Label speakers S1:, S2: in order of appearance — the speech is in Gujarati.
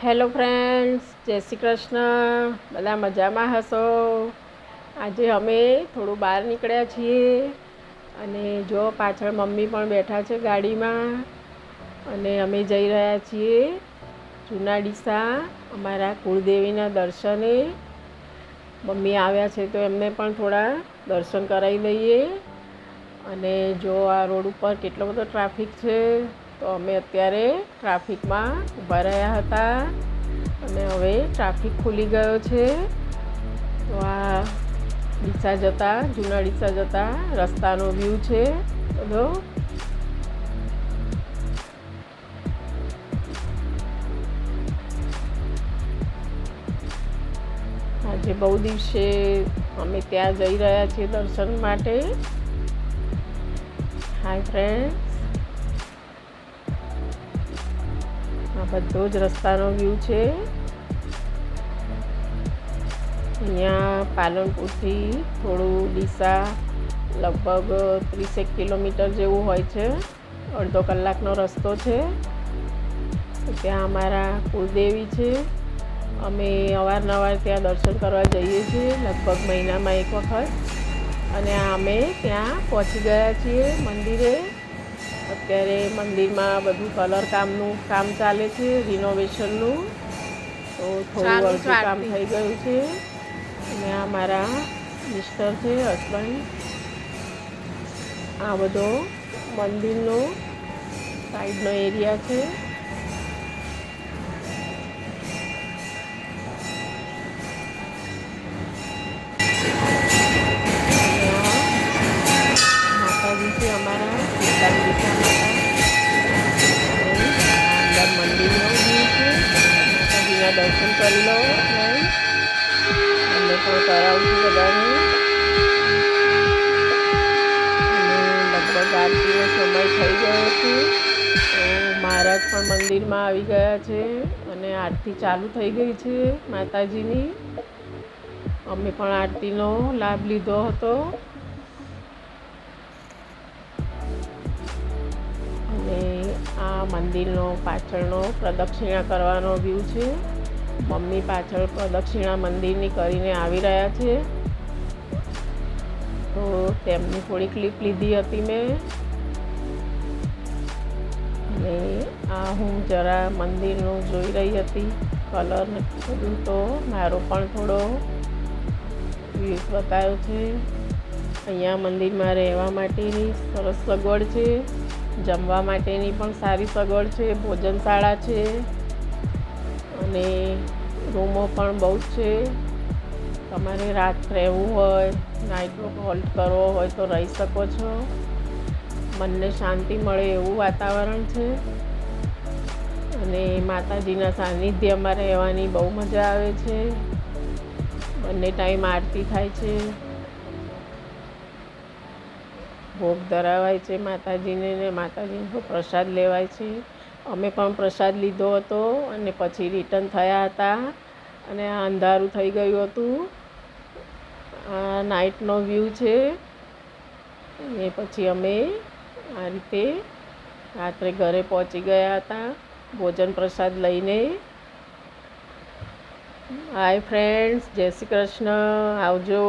S1: હેલો ફ્રેન્ડ્સ, જય શ્રી કૃષ્ણ. બધા મજામાં હશો. આજે અમે થોડું બહાર નીકળ્યા છીએ અને જો પાછળ મમ્મી પણ બેઠા છે ગાડીમાં અને અમે જઈ રહ્યા છીએ જૂના ડીસા અમારા કુળદેવીના દર્શને. મમ્મી આવ્યા છે તો એમને પણ થોડા દર્શન કરાવી દઈએ. અને જો આ રોડ ઉપર કેટલો બધો ટ્રાફિક છે, તો અમે અત્યારે ટ્રાફિકમાં ઊભા રહ્યા હતા અને હવે ટ્રાફિક ખુલી ગયો છે. તો આ ડીસા જતા, જૂના ડીસા જતા રસ્તાનો વ્યૂ છે બધો. આજે બહુ દિવસે અમે ત્યાં જઈ રહ્યા છીએ દર્શન માટે. હાય ફ્રેન્ડ્સ, આ બધો જ રસ્તાનો વ્યૂ છે. અહીંયા પાલનપુરથી થોડું ડીસા લગભગ 30 કિલોમીટર જેવું હોય છે. અડધો કલાકનો રસ્તો છે. ત્યાં અમારા કુળદેવી છે. અમે અવારનવાર ત્યાં દર્શન કરવા જઈએ છીએ, લગભગ મહિનામાં એક વખત. અને અમે ત્યાં પહોંચી ગયા છીએ મંદિરે. અત્યારે મંદિરમાં બધું કલર કામનું કામ ચાલે છે, રિનોવેશનનું. તો થોડું અડધું કામ થઈ ગયું છે. અને આ મારા મિસ્ટર છે, હસબન્ડ. આ બધો મંદિરનો સાઈડનો એરિયા છે. માતાજી છે અમારા સીતાજીના માતા. અંદર મંદિરનો વ્યૂ છે. માતાજીના દર્શન કરી લો ફ્રેન્ડ. અમે પણ કરાવું છું બધાને. અને લગભગ આરતીનો સમય થઈ ગયો છે, તો મહારાજ પણ મંદિરમાં આવી ગયા છે અને આરતી ચાલુ થઈ ગઈ છે માતાજીની. અમે પણ આરતીનો લાભ લીધો હતો. અને આ મંદિરનો પાછળનો પ્રદક્ષિણા કરવાનો વ્યૂ છે. મમ્મી પાછળ પ્રદક્ષિણા મંદિરની કરીને આવી રહ્યા છે, તો તેમની થોડી ક્લિપ લીધી હતી મેં. અને આ હું જરા મંદિરનું જોઈ રહી હતી, કલર બધું. તો મારો પણ થોડો વ્યૂ બતાવ્યો છે. અહીંયા મંદિરમાં રહેવા માટેની સરસ સગવડ છે, જમવા માટેની પણ સારી સગવડ છે, ભોજનશાળા છે અને રૂમો પણ બહુ જ છે. તમારે રાત રહેવું હોય, નાઇટ હોલ્ટ કરવો હોય તો રહી શકો છો. મનને શાંતિ મળે એવું વાતાવરણ છે. અને માતાજીના સાનિધ્યમાં રહેવાની બહુ મજા આવે છે. બંને ટાઈમ આરતી થાય છે, ભોગ ધરાવાય છે માતાજીને, ને માતાજીનો પ્રસાદ લેવાય છે. અમે પણ પ્રસાદ લીધો હતો અને પછી રિટર્ન થયા હતા અને આ અંધારું થઈ ગયું હતું. આ નાઇટનો વ્યૂ છે. અને પછી અમે આ રીતે રાત્રે ઘરે પહોંચી ગયા હતા ભોજન પ્રસાદ લઈને. હાય ફ્રેન્ડ્સ, જય શ્રી કૃષ્ણ. આવજો.